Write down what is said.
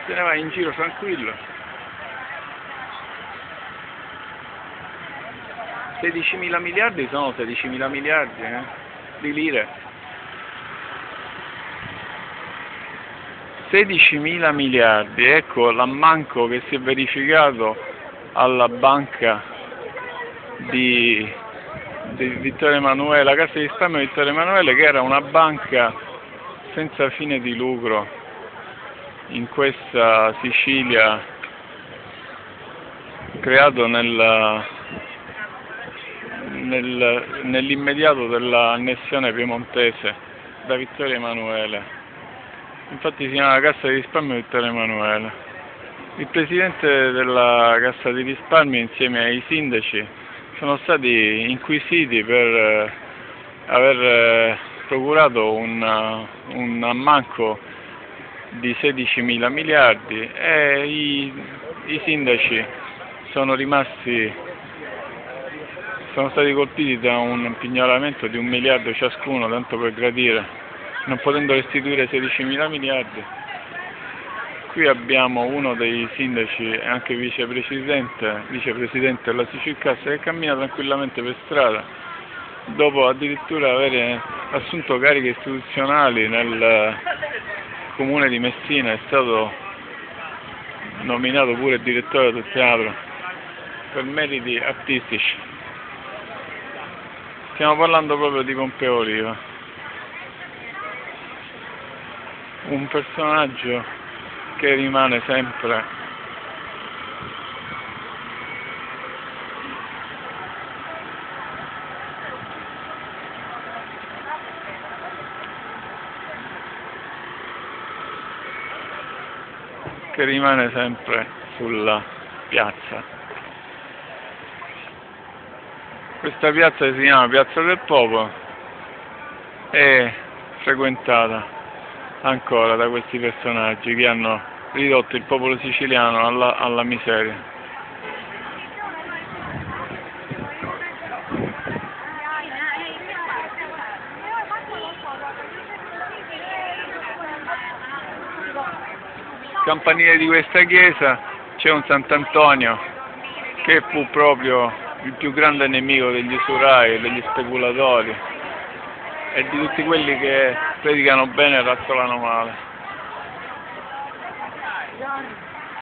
te ne vai in giro tranquillo. 16.000 miliardi sono 16.000 miliardi di lire. 16.000 miliardi, ecco l'ammanco che si è verificato alla banca di Vittorio Emanuele, la Cassa di risparmio di Vittorio Emanuele, che era una banca senza fine di lucro in questa Sicilia, creato nell'immediato dell'annessione piemontese da Vittorio Emanuele. Infatti si chiama Cassa di risparmio Vittorio Emanuele. Il presidente della Cassa di risparmio insieme ai sindaci sono stati inquisiti per aver procurato un ammanco di 16.000 miliardi e i sindaci sono stati colpiti da un pignoramento di 1 miliardo ciascuno, tanto per gradire, non potendo restituire 16.000 miliardi. Qui abbiamo uno dei sindaci e anche vicepresidente della Sicilcassa che cammina tranquillamente per strada, dopo addirittura avere assunto cariche istituzionali nel comune di Messina. È stato nominato pure direttore del teatro per meriti artistici. Stiamo parlando proprio di Pompeo Oliva, un personaggio che rimane sempre sulla piazza. Questa piazza si chiama Piazza del Popolo, è frequentata ancora da questi personaggi che hanno ridotto il popolo siciliano alla miseria. Campanile di questa chiesa c'è un Sant'Antonio che fu proprio il più grande nemico degli usurai, degli speculatori e di tutti quelli che predicano bene e razzolano male.